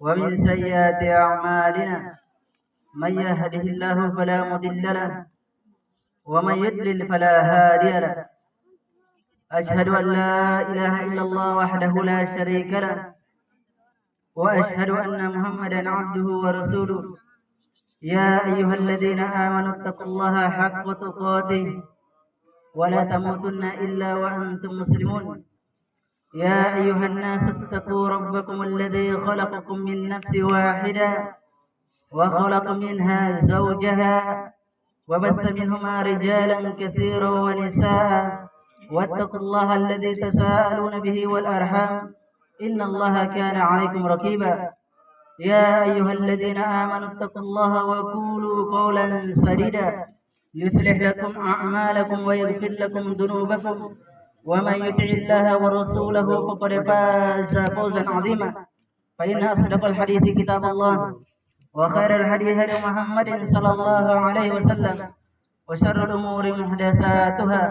ومن سيئات أعمالنا من يهده الله فلا مضل له ومن يضلل فلا هادي له. أشهد أن لا إله إلا الله وحده لا شريك له وأشهد أن محمدا عبده ورسوله. يا أيها الذين آمنوا اتقوا الله حق تقاته ولا تموتن إلا وأنتم مسلمون. يا أيها الناس اتقوا ربكم الذي خلقكم من نفس واحدة وخلق منها زوجها وبث منهما رجالا كثيرا ونساء واتقوا الله الذي تساءلون به والأرحام إن الله كان عليكم رقيبا. يا أيها الذين آمنوا اتقوا الله وقولوا قولا سديدا يصلح لكم أعمالكم ويغفر لكم ذنوبكم ومن يطع الله ورسوله فقد فاز فوزا عظيما. فإن أصدق الحديث كتاب الله وخير الهدي هدي محمد صلى الله عليه وسلم وشر الأمور محدثاتها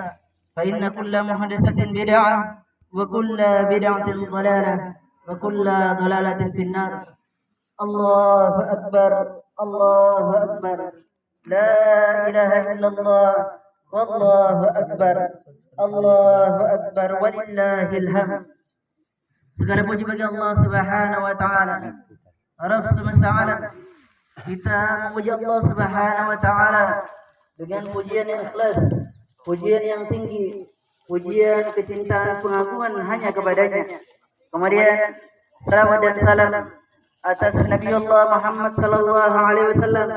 فإن كل محدثة بدعة وكل بدعة ضلالة وكل ضلالة في النار. الله أكبر الله أكبر لا إله إلا الله والله أكبر الله أكبر ولله الحمد. Segala puji bagi Allah Subhanahu wa taala, Rabb semesta alam. Kita memuji Allah Subhanahu wa taala dengan pujian yang ikhlas, pujian yang tinggi, pujian kecintaan pengakuan hanya kepadanya. Kemudian salawat dan salam atas Nabi Allah Muhammad sallallahu alaihi wasallam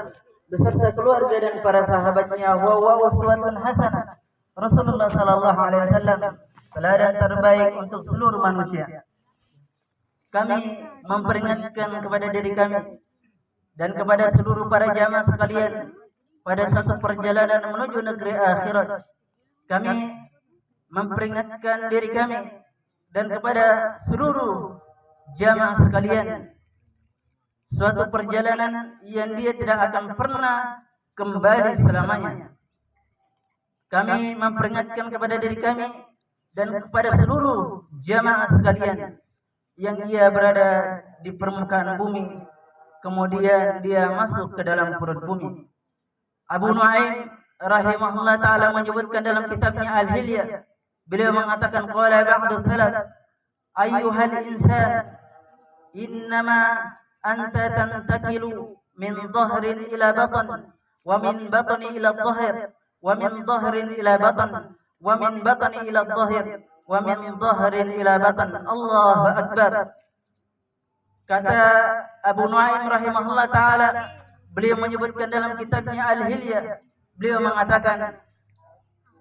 beserta keluarga dan para sahabatnya wa uswatun hasanah. Rasulullah sallallahu alaihi wasallam teladan terbaik untuk seluruh manusia. Kami memperingatkan kepada diri kami dan kepada seluruh para jamaah sekalian pada satu perjalanan menuju negeri akhirat. Kami memperingatkan diri kami dan kepada seluruh jamaah sekalian suatu perjalanan yang dia tidak akan pernah kembali selamanya. Kami memperingatkan kepada diri kami dan kepada seluruh jamaah sekalian yang ia berada di permukaan bumi, kemudian dia masuk ke dalam perut bumi. Abu Nuaim rahimahullah ta'ala menyebutkan dalam kitabnya Al-Hilyah, beliau mengatakan qala ba'du thalath ayyuhal insan innama anta tantakilu min dhahrin ila batan wa min batni ila dhahir wa min dhahrin ila batan wa min batni ila dhahir wa min dhahrin ila batan. Allahu akbar. Kata Abu Nuaim rahimahullah taala, beliau menyebutkan dalam kitabnya Al-Hilyah, beliau mengatakan,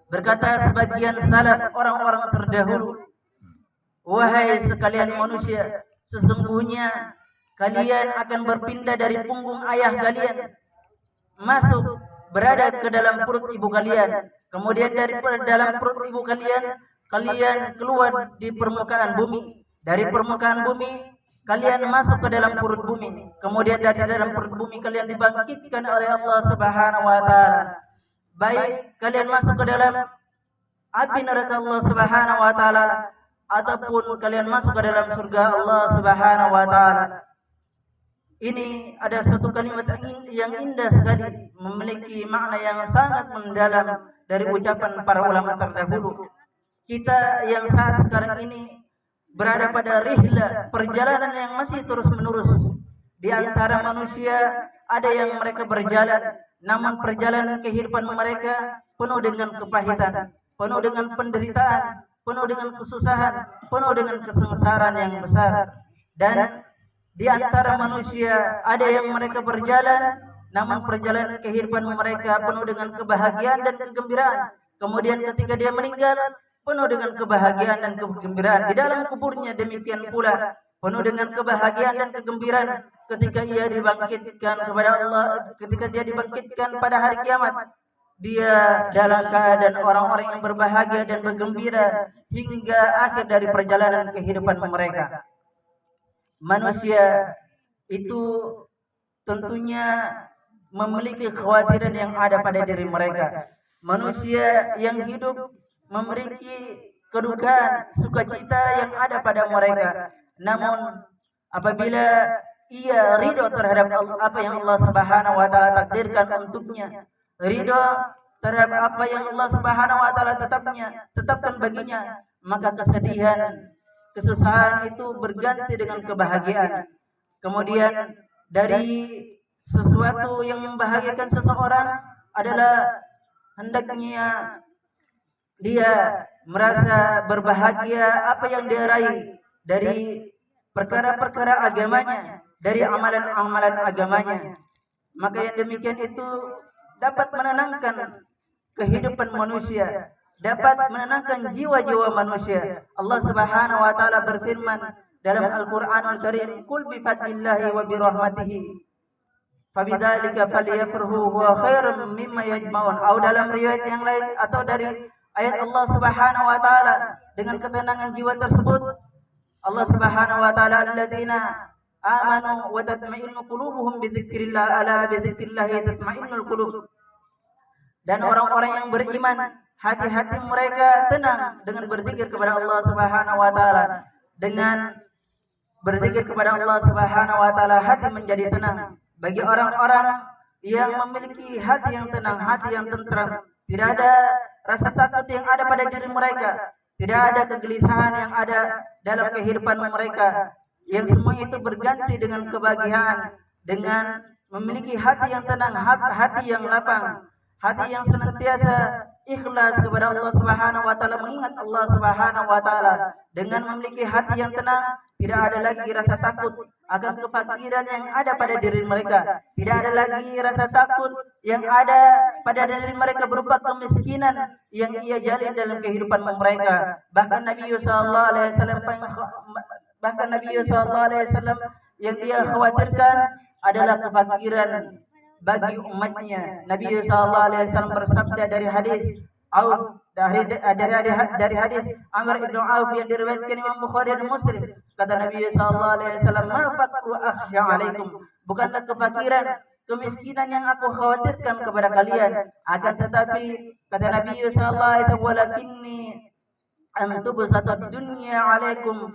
berkata sebagian salaf orang-orang terdahulu, wahai sekalian manusia, sesungguhnya kalian akan berpindah dari punggung ayah kalian, masuk berada ke dalam perut ibu kalian, kemudian dari dalam perut ibu kalian, kalian keluar di permukaan bumi, dari permukaan bumi kalian masuk ke dalam perut bumi, kemudian dari dalam perut bumi kalian dibangkitkan oleh Allah Subhanahu wa taala. Baik kalian masuk ke dalam api neraka Allah Subhanahu wa taala ataupun kalian masuk ke dalam surga Allah Subhanahu wa taala. Ini ada suatu kalimat yang indah sekali, memiliki makna yang sangat mendalam dari ucapan para ulama terdahulu. Kita yang saat sekarang ini berada pada rihlah, perjalanan yang masih terus menerus. Di antara manusia ada yang mereka berjalan, namun perjalanan kehidupan mereka penuh dengan kepahitan, penuh dengan penderitaan, penuh dengan kesusahan, penuh dengan kesengsaraan yang besar. Dan di antara manusia ada yang mereka berjalan, namun perjalanan kehidupan mereka penuh dengan kebahagiaan dan kegembiraan. Kemudian ketika dia meninggal, penuh dengan kebahagiaan dan kegembiraan. Di dalam kuburnya demikian pula, penuh dengan kebahagiaan dan kegembiraan ketika ia dibangkitkan kepada Allah, ketika dia dibangkitkan pada hari kiamat. Dia dalam keadaan orang-orang yang berbahagia dan bergembira hingga akhir dari perjalanan kehidupan mereka. Manusia itu tentunya memiliki kekhawatiran yang ada pada diri mereka. Manusia yang hidup memiliki kedukaan, sukacita yang ada pada mereka. Namun apabila ia ridho terhadap apa yang Allah Subhanahu wa taala takdirkan untuknya, ridho terhadap apa yang Allah Subhanahu wa taala tetapkan baginya, maka kesedihan, kesusahan itu berganti dengan kebahagiaan. Kemudian dari sesuatu yang membahagiakan seseorang adalah hendaknya dia merasa berbahagia apa yang dia raih dari perkara-perkara agamanya, dari amalan-amalan agamanya. Maka yang demikian itu dapat menenangkan kehidupan manusia, dapat menenangkan jiwa-jiwa manusia. Allah Subhanahu wa taala berfirman dalam Al-Qur'anul Karim, "Qul bi fadlillahi wa bi rahmatihi fabidzalika falyafrahu huwa khairum mimma yajma'un." Atau dalam riwayat yang lain atau dari ayat Allah Subhanahu wa taala, dengan ketenangan jiwa tersebut Allah Subhanahu wa taala, "Alladzina amanu wa tatma'innu qulubuhum bi dzikrillah, ala bi dzikrillah tatma'innul qulub." Dan orang-orang yang beriman, hati-hati mereka tenang dengan berzikir kepada Allah Subhanahu wa taala. Dengan berzikir kepada Allah Subhanahu wa taala, hati menjadi tenang. Bagi orang-orang yang memiliki hati yang tenang, hati yang tentram, tidak ada rasa takut yang ada pada diri mereka, tidak ada kegelisahan yang ada dalam kehidupan mereka, yang semua itu berganti dengan kebahagiaan, dengan memiliki hati yang tenang, hati yang lapang, hati yang senantiasa ikhlas kepada Allah Subhanahu wa taala, mengingat Allah Subhanahu wa taala. Dengan memiliki hati yang tenang, tidak ada lagi rasa takut akan kefakiran yang ada pada diri mereka, tidak ada lagi rasa takut yang ada pada diri mereka berupa kemiskinan yang ia jalin dalam kehidupan mereka. Bahkan Nabi sallallahu alaihi wasallam yang dia khawatirkan adalah kefakiran bagi umatnya. Nabi sallallahu alaihi wasallam bersabda dari hadis dari hadis Amr bin Auf yang diriwayatkan Imam Bukhari dan Muslim. Kata Nabi sallallahu alaihi wasallam, "Ma faqru akhsha alaikum." Bukanlah kefakiran, kemiskinan yang aku khawatirkan kepada kalian, akan tetapi kata Nabi sallallahu alaihi wasallam, "Walakinni an tubsatad dunya alaikum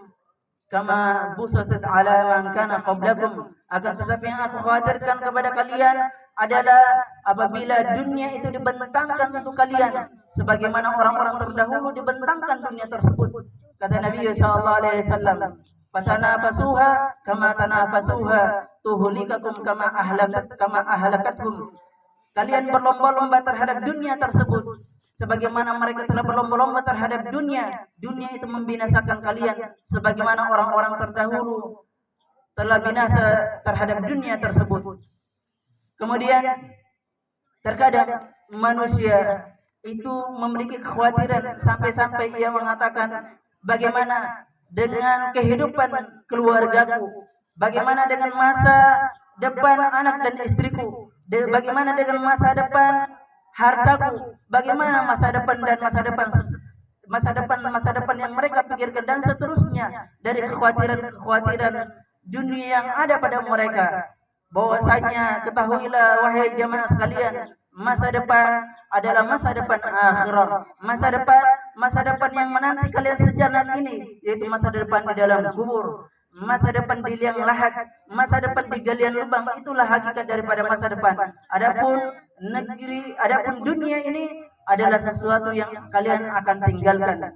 kama busatat ala man kana qablakum." Akan tetapi yang aku khawatirkan kepada kalian adalah apabila dunia itu dibentangkan untuk kalian sebagaimana orang-orang terdahulu dibentangkan dunia tersebut. Kata Nabi sallallahu alaihi wasallam, "Fatanafasuha kama tanafasuha tuhlikakum kama ahlakathum." Kalian berlomba-lomba terhadap dunia tersebut sebagaimana mereka telah berlomba-lomba terhadap dunia. Dunia itu membinasakan kalian sebagaimana orang-orang terdahulu telah binasa terhadap dunia tersebut. Kemudian terkadang manusia itu memiliki kekhawatiran sampai-sampai ia mengatakan, bagaimana dengan kehidupan keluargaku, bagaimana dengan masa depan anak dan istriku, bagaimana dengan masa depan hartaku, bagaimana masa depan dan masa depan yang mereka pikirkan, dan seterusnya dari kekhawatiran dunia yang ada pada mereka. Bahwasanya ketahuilah wahai jamaah sekalian, masa depan adalah masa depan akhirat, masa depan yang menanti kalian sejenak ini, yaitu masa depan di dalam kubur, masa depan di liang lahat, masa depan di galian lubang. Itulah hakikat daripada masa depan. Adapun dunia ini adalah sesuatu yang kalian akan tinggalkan.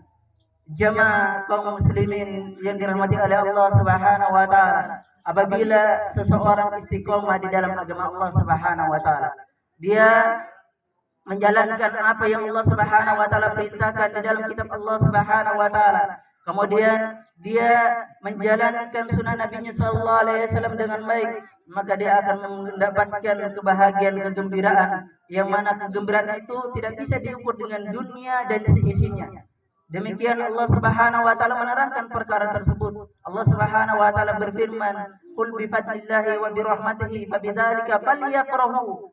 Jamaah kaum muslimin yang dirahmati oleh Allah Subhanahu wa taala, apabila seseorang istiqomah di dalam agama Allah Subhanahu wa taala, dia menjalankan apa yang Allah Subhanahu wa taala perintahkan di dalam kitab Allah Subhanahu wa taala, kemudian dia menjalankan sunnah Nabi sallallahu alaihi wasallam dengan baik, maka dia akan mendapatkan kebahagiaan, kegembiraan, yang mana kegembiraan itu tidak bisa diukur dengan dunia dan seisinya. Demikian Allah Subhanahu wa taala menerangkan perkara tersebut. Allah Subhanahu wa taala berfirman, "Qul bi fadlillahi wa bi rahmatihi fabidzalika falyafrahu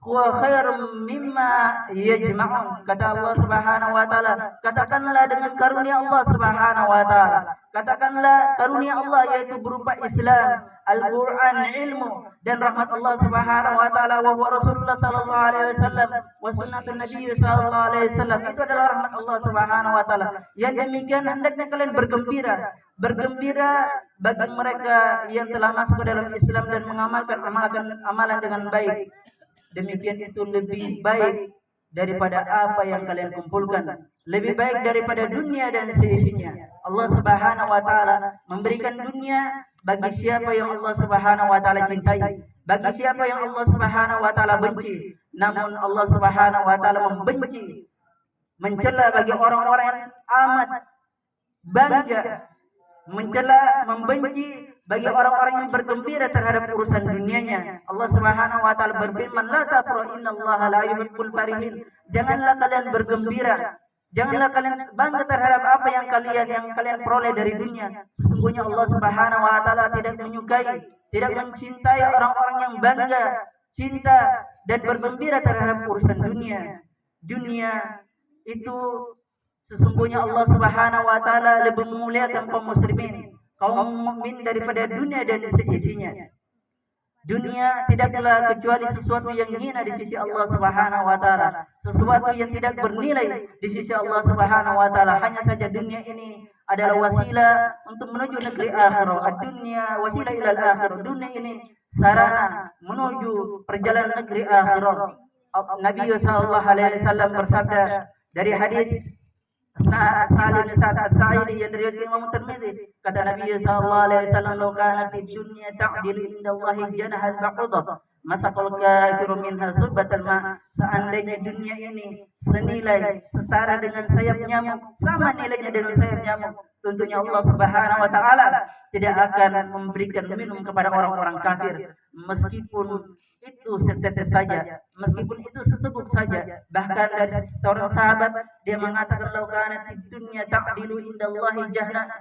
huwa khairum mimma yajma'un. Kata Allah Subhanahu wa taala, katakanlah dengan karunia Allah Subhanahu wa taala. Katakanlah karunia Allah yaitu berupa Islam, Al-Qur'an, ilmu dan rahmat Allah Subhanahu wa taala wa huwa Rasulullah sallallahu alaihi wasallam wa sunnatun Nabi sallallahu alaihi wasallam. Itu adalah rahmat Allah Subhanahu wa taala. Yang demikian hendaknya kalian bergembira. Bergembira bagi mereka yang telah masuk ke dalam Islam dan mengamalkan amalan dengan baik. Demikian itu lebih baik daripada apa yang kalian kumpulkan, lebih baik daripada dunia dan seisinya. Allah Subhanahu wa taala memberikan dunia bagi siapa yang Allah Subhanahu wa taala cintai, bagi siapa yang Allah Subhanahu wa taala benci. Namun Allah Subhanahu wa taala membenci, mencela bagi orang-orang yang amat bangga, mencela, membenci bagi orang-orang yang bergembira terhadap urusan dunianya. Allah Subhanahu wa taala berfirman, "La tafrahu innallaha la yuhibbul farihin." Janganlah kalian bergembira, janganlah kalian bangga terhadap apa yang kalian peroleh dari dunia. Sesungguhnya Allah Subhanahu wa taala tidak menyukai, tidak mencintai orang-orang yang bangga, cinta dan bergembira terhadap urusan dunia. Dunia itu sesungguhnya Allah Subhanahu wa taala lebih memuliakan kaum muslimin, kaum mukmin daripada dunia dan seisinya. Dunia tidaklah kecuali sesuatu yang hina di sisi Allah Subhanahu wa taala, sesuatu yang tidak bernilai di sisi Allah Subhanahu wa taala. Hanya saja dunia ini adalah wasilah untuk menuju negeri akhirat. Ad-dunya wasilah ilal akhirah. Dunia ini sarana menuju perjalanan negeri akhirat. Nabi sallallahu alaihi wasallam bersabda dari hadis Salim bin Sa'ad As-Sa'idi yang diriwayatkan Imam Tirmidzi, kata Nabi sallallahu alaihi wasallam, "Law kanat ad-dunya ta'dilu indallahi janaha al-ba'udah, masaqal kafiru minha surbatal ma." Seandainya dunia ini senilai setara dengan sayap nyamuk, sama nilainya dengan sayap nyamuk, tentunya Allah Subhanahu wa taala tidak akan memberikan minum kepada orang-orang kafir, meskipun itu setetes saja, meskipun itu seteguk saja. Bahkan dari seorang sahabat dia mengatakan, "Law kanat dunya ta'dilu indallahi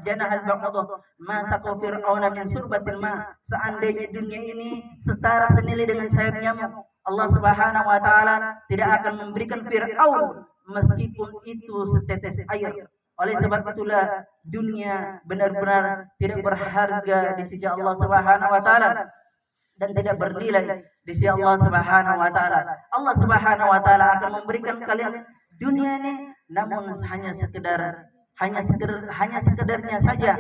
janahal ba'udah, ma saqa fir'auna min surbatil ma." Seandainya dunia ini setara senilai dengan sayap nyamuk, Allah Subhanahu wa taala tidak akan memberikan Fir'aun meskipun itu setetes air. Oleh sebab itulah dunia benar-benar tidak berharga di sisi Allah Subhanahu wa taala dan tidak bernilai di sisi Allah Subhanahu wa taala. Allah Subhanahu wa taala akan memberikan kalian dunia ini, namun hanya sekedarnya saja.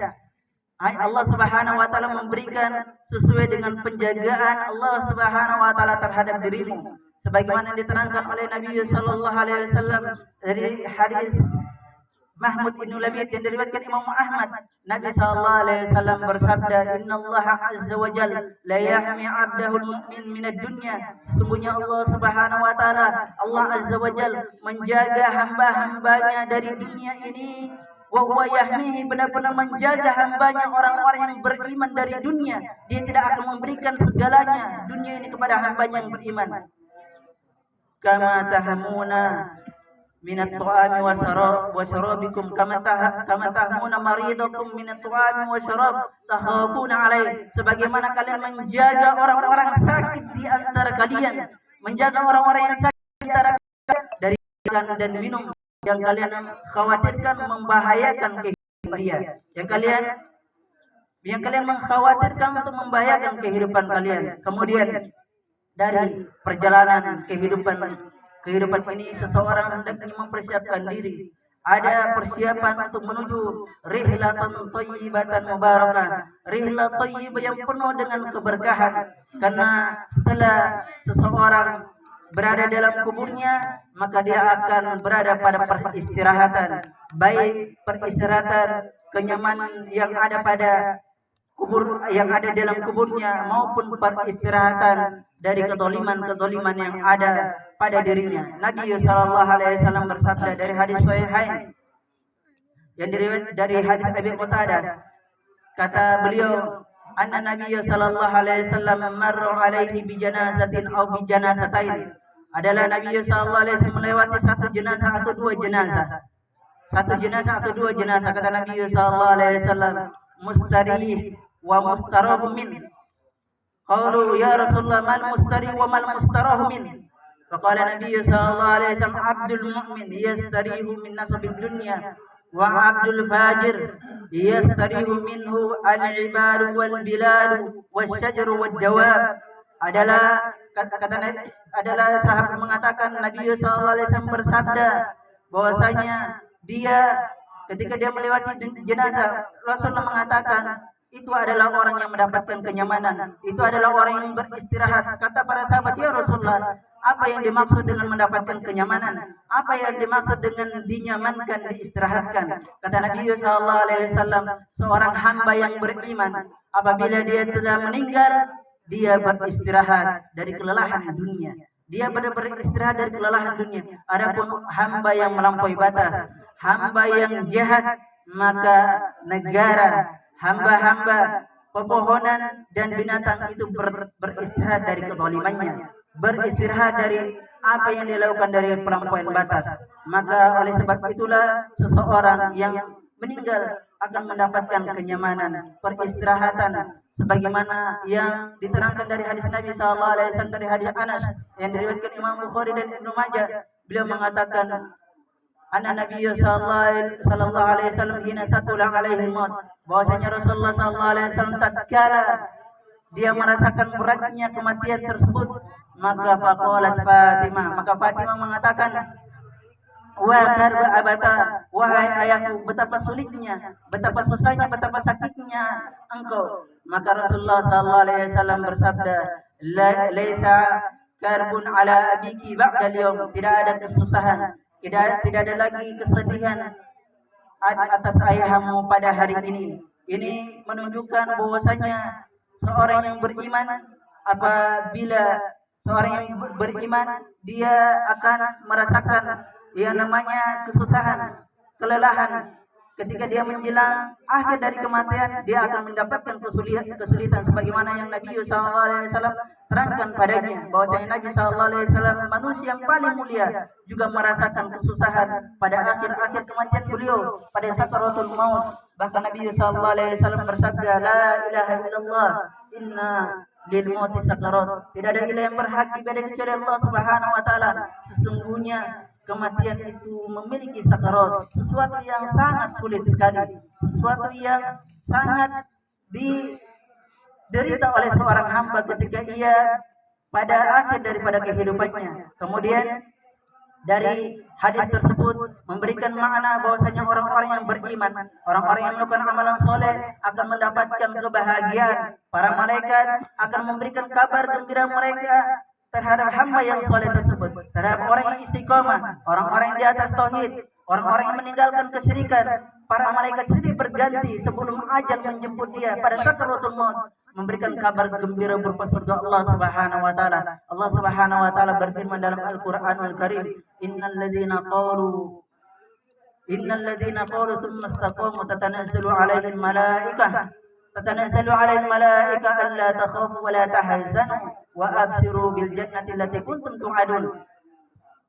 Allah Subhanahu wa taala memberikan sesuai dengan penjagaan Allah Subhanahu wa taala terhadap dirimu, sebagaimana diterangkan oleh Nabi sallallahu alaihi wasallam dari hadis Mahmud bin Labid yang diriwayatkan Imam Ahmad. Nabi sallallahu alaihi wasallam bersabda, "Innallaha azza wa jalla la yahmi 'abdahu al-mu'min min ad-dunya." Sesungguhnya Allah Subhanahu wa taala, Allah azza wa jalla menjaga hamba-hambanya dari dunia ini. Wa huwa yahmihi, benar-benar menjaga hambanya orang-orang yang beriman dari dunia. Dia tidak akan memberikan segalanya dunia ini kepada hambanya yang beriman. Kama tahmuna minat tu'ami wa syarabikum kama tahmuna maridakum minat tu'ami wa syarab takhafuna alaih. Sebagaimana kalian menjaga orang-orang sakit di antara kalian, menjaga orang-orang yang sakit di antara kalian dari makan dan minum yang kalian khawatirkan membahayakan kehidupan dia, yang kalian mengkhawatirkan untuk membahayakan kehidupan kalian. Kemudian dari perjalanan kehidupan ini seseorang hendaknya mempersiapkan diri. Ada persiapan untuk menuju rihlatan thayyibatan mubarakah, rihlat thayyibah yang penuh dengan keberkahan. Karena setelah seseorang berada dalam kuburnya, maka dia akan berada pada peristirahatan, baik peristirahatan kenyamanan yang ada pada kubur, yang ada dalam kuburnya, maupun peristirahatan dari kedoliman yang ada pada dirinya. Nabi sallallahu alaihi wasallam bersabda dari hadis sahihain yang diriwayatkan dari hadis Abi Qatadah, kata beliau, anna Nabi sallallahu alaihi wasallam marra alaihi bi janazatin aw bi janazatain. Adalah Nabi sallallahu alaihi wasallam melewati satu jenazah atau dua jenazah. Kata Nabi sallallahu alaihi wasallam, mustarih wa mustarah min. Qalu ya Rasulullah mal mustarih wa mal mustarah min. فقال النبي صلى الله عليه وسلم عبد المؤمن يستريح من نصب الدنيا وعبد الفاجر يستريح منه العباد والبلاد والشجر والدواب. Adalah sahabat mengatakan Nabi sallallahu alaihi wasallam bersabda bahwasanya dia ketika dia melewati jenazah, Rasulullah mengatakan itu adalah orang yang mendapatkan kenyamanan, itu adalah orang yang beristirahat. Kata para sahabat, ya Rasulullah, apa yang dimaksud dengan mendapatkan kenyamanan? Apa yang dimaksud dengan dinyamankan, diistirahatkan? Kata Nabi sallallahu alaihi wasallam, seorang hamba yang beriman apabila dia telah meninggal, dia beristirahat dari kelelahan dunia. Dia benar-benar istirahat dari kelelahan dunia. Adapun hamba yang melampaui batas, hamba yang jahat, maka negara, hamba-hamba, pepohonan dan binatang itu beristirahat dari kezalimannya, beristirahat dari apa yang dilakukan dari pelampauan batas. Maka oleh sebab itulah seseorang yang meninggal akan mendapatkan kenyamanan, peristirahatan, sebagaimana yang diterangkan dari hadis Nabi sallallahu alaihi wasallam, dari hadis Anas yang diriwayatkan Imam Bukhari dan Ibnu Majah. Beliau mengatakan anna Nabi sallallahu alaihi wasallam hina tatula alaihi maut, bahwasanya Rasulullah sallallahu alaihi wasallam tatkala dia merasakan beratnya kematian tersebut, maka faqalat Fatimah, maka Fatimah mengatakan, wa karba abata, wahai ayahku, betapa sulitnya, betapa susahnya, betapa sakitnya engkau. Maka Rasulullah sallallahu alaihi wasallam bersabda, laisa karbun ala abiki ba'da al-yawm, tidak ada kesusahan, tidak ada lagi kesedihan atas ayahmu pada hari ini. Ini menunjukkan bahwasanya seorang yang beriman, apabila seorang yang beriman, dia akan merasakan yang namanya kesusahan, kelelahan. Ketika dia menjelang akhir dari kematian, dia akan mendapatkan kesulitan sebagaimana yang Nabi sallallahu alaihi wasallam terangkan padanya, bahwasanya Nabi sallallahu alaihi wasallam manusia yang paling mulia juga merasakan kesusahan pada akhir-akhir kematian beliau, pada sakaratul maut. Bahkan Nabi sallallahu alaihi wasallam bersabda, la ilaha illallah inna lil mauti sakarat. Tidak ada ilah yang berhak ibadah kecuali Allah Subhanahu wa taala. Sesungguhnya kematian itu memiliki sakarat, sesuatu yang sangat sulit sekali, sesuatu yang sangat diderita oleh seorang hamba ketika ia pada akhir daripada kehidupannya. Kemudian dari hadis tersebut memberikan makna bahwasanya orang-orang yang beriman, orang-orang yang melakukan amalan soleh akan mendapatkan kebahagiaan. Para malaikat akan memberikan kabar gembira mereka terhadap hamba yang soleh tersebut, terhadap orang yang istiqomah, orang-orang yang di atas tauhid, orang-orang yang meninggalkan kesyirikan. Para malaikat sendiri berganti sebelum ajal menjemput dia pada sakaratul maut, memberikan kabar gembira berupa surga Allah Subhanahu wa taala. Allah Subhanahu wa taala berfirman dalam Al-Qur'anul Karim, innal ladzina qalu tsumma istaqamu tatanazzalu 'alaihim malaikah alla takhafu wa la tahzanu wa abshiru bil jannati allati kuntum tu'adun.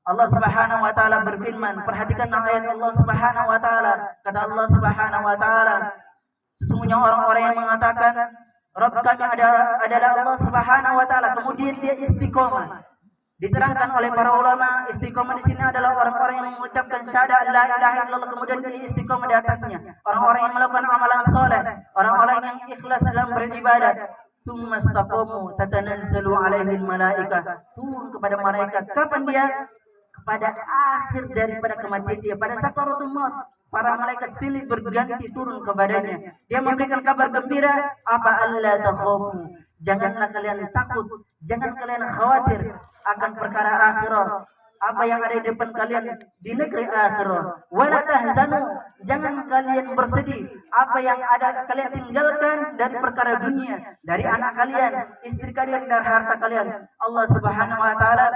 Allah Subhanahu wa taala berfirman, perhatikan ayat Allah Subhanahu wa taala. Kata Allah Subhanahu wa taala, sesungguhnya orang-orang yang mengatakan Rabb kami adalah Allah Subhanahu wa taala, kemudian dia istiqomah. Diterangkan oleh para ulama, istiqomah di sini adalah orang-orang yang mengucapkan syahadat la ilaha illallah, kemudian dia istiqomah di atasnya. Orang-orang yang melakukan amalan soleh, orang-orang yang ikhlas dalam beribadat. Tsumma istaqamu tatanazzalu alaihim malaikah, turun kepada malaikat. Kapan dia? Pada akhir daripada kematian dia, pada sakaratul maut. Para malaikat silih berganti turun kepadanya. Dia memberikan kabar gembira, apa alla takhafu, janganlah kalian takut, jangan kalian khawatir akan perkara akhirat, apa yang ada di depan kalian di negeri akhirat. Wala tahzanu, jangan kalian bersedih apa yang ada kalian tinggalkan dari perkara dunia, dari anak kalian, istri kalian, dan harta kalian. Allah Subhanahu wa taala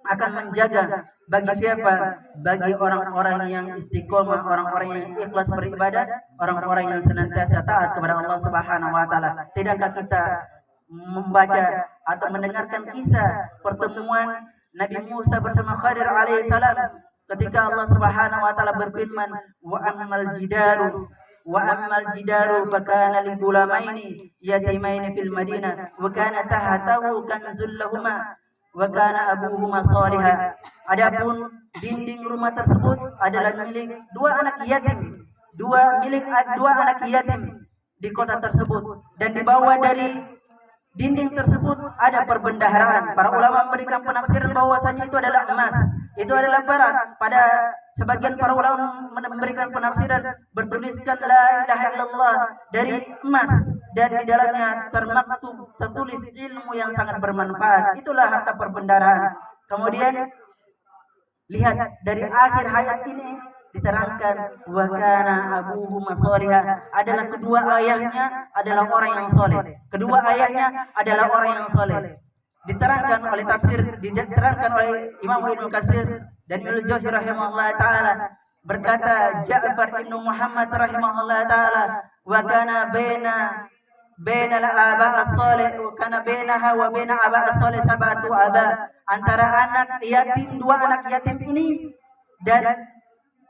akan menjaga bagi siapa? Bagi orang-orang yang istiqomah, orang-orang yang ikhlas beribadah, orang-orang yang senantiasa taat kepada Allah Subhanahu wa taala. Tidakkah kita membaca atau mendengarkan kisah pertemuan Nabi Musa bersama Khadir alaihissalam ketika Allah Subhanahu wa taala berfirman, wa ammal jidaru fakana li gulamaini yatimaini fil Madinah wa kana tahtahu kanzul lahumā wa kana abuhuma shaliha. Adapun dinding rumah tersebut adalah milik dua anak yatim, dua anak yatim di kota tersebut, dan di bawah dari dinding tersebut ada perbendaharaan. Para ulama memberikan penafsiran bahwasanya itu adalah emas, itu adalah perak. Pada sebagian para ulama memberikan penafsiran bertuliskan la ilaha illallah dari emas, dan di dalamnya tertulis ilmu yang sangat bermanfaat. Itulah harta perbendaharaan. Kemudian lihat dari akhir ayat ini diterangkan wa kana abuhuma shaliha, adalah kedua ayahnya adalah orang yang soleh. Kedua ayahnya adalah orang yang soleh. Diterangkan oleh tafsir, diterangkan oleh Imam Ibnu Katsir dan Ibnu Jauzi rahimahullah taala, berkata Ja'far ibnu Muhammad rahimahullah taala, wa kana baina al-aba as-salih wa kana bainaha wa baina aba as-salih sab'atu aba, antara anak yatim, dua anak yatim ini dan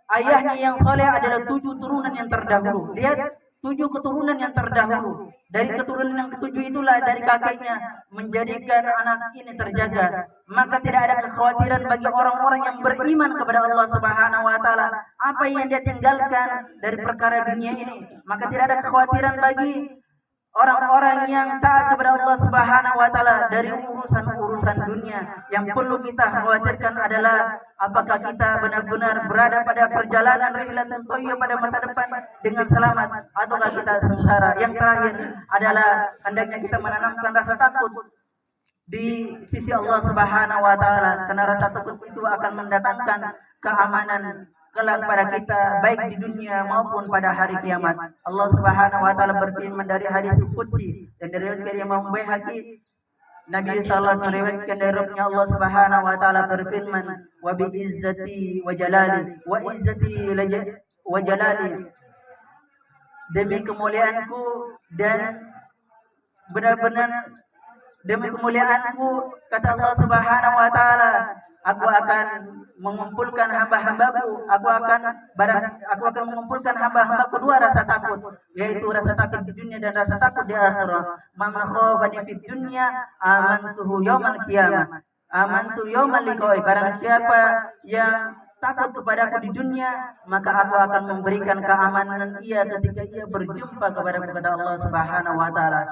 ayahnya yang soleh adalah 7 turunan yang terdahulu. Lihat, 7 keturunan yang terdahulu. Dari keturunan yang ketujuh itulah dari kakeknya menjadikan anak ini terjaga. Maka tidak ada kekhawatiran bagi orang-orang yang beriman kepada Allah Subhanahu wa taala. Apa yang dia tinggalkan dari perkara dunia ini, maka tidak ada kekhawatiran bagi orang-orang yang taat kepada Allah Subhanahu wa taala dari urusan-urusan dunia. Yang perlu kita khawatirkan adalah apakah kita benar-benar berada pada perjalanan rihlatan thayyibah pada masa depan dengan selamat, ataukah kita sengsara. Yang terakhir adalah hendaknya kita menanamkan rasa takut di sisi Allah Subhanahu wa taala, karena rasa takut itu akan mendatangkan keamanan kelak pada kita, baik di dunia maupun pada hari kiamat. Allah Subhanahu wa taala berfirman dari hadis qudsi dan dari riwayat Imam Baihaqi, Nabi sallallahu alaihi wasallam meriwayatkan dari Rabbnya Allah Subhanahu wa taala berfirman, wa bi izzati wa jalali wa izzati wa jalali, demi kemuliaanku dan benar-benar demi kemuliaanku, kata Allah Subhanahu wa taala, aku akan mengumpulkan hamba-hambaku, aku akan mengumpulkan hamba-hambaku dua rasa takut, yaitu rasa takut di dunia dan rasa takut di akhirat. Man khafani fid dunya amantuhu yaumal qiyamah, amantu yaumal liqa'i. Barang siapa yang takut kepadaku di dunia, maka aku akan memberikan keamanan ia ketika ia berjumpa kepadaku, kata Allah Subhanahu wa taala.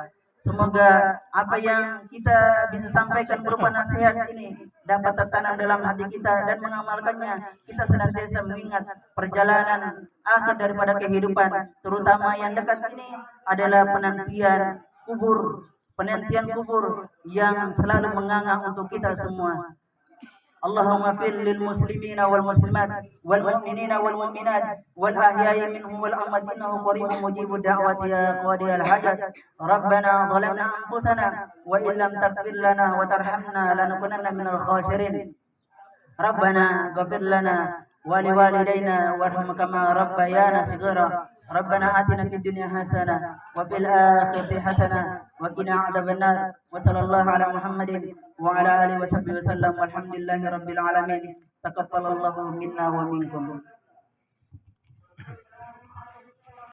Semoga apa yang kita bisa sampaikan berupa nasihat ini dapat tertanam dalam hati kita dan mengamalkannya. Kita senantiasa mengingat perjalanan akhir daripada kehidupan, terutama yang dekat ini adalah penantian kubur yang selalu menganga untuk kita semua. Allahumma fir lil muslimina wal muslimat wal mu'minina wal mu'minat wal ahya'i minhum wal amwat innahu qaribun mujibud da'wati ya qadiyal hajat. Rabbana zalamna anfusana wa illam taghfir lana wa tarhamna lanakunanna minal khasirin. Rabbana ghfir lana wa liwalidayna warham kama rabbayana shighara. Rabbana atina fid dunya hasanah wa fil akhirati hasanah wa qina adzabannar. Wa sallallahu ala Muhammadin wa ala alihi wa sahbihi wasallam. Walhamdulillahi rabbil alamin. Taqabbalallahu minna wa minkum.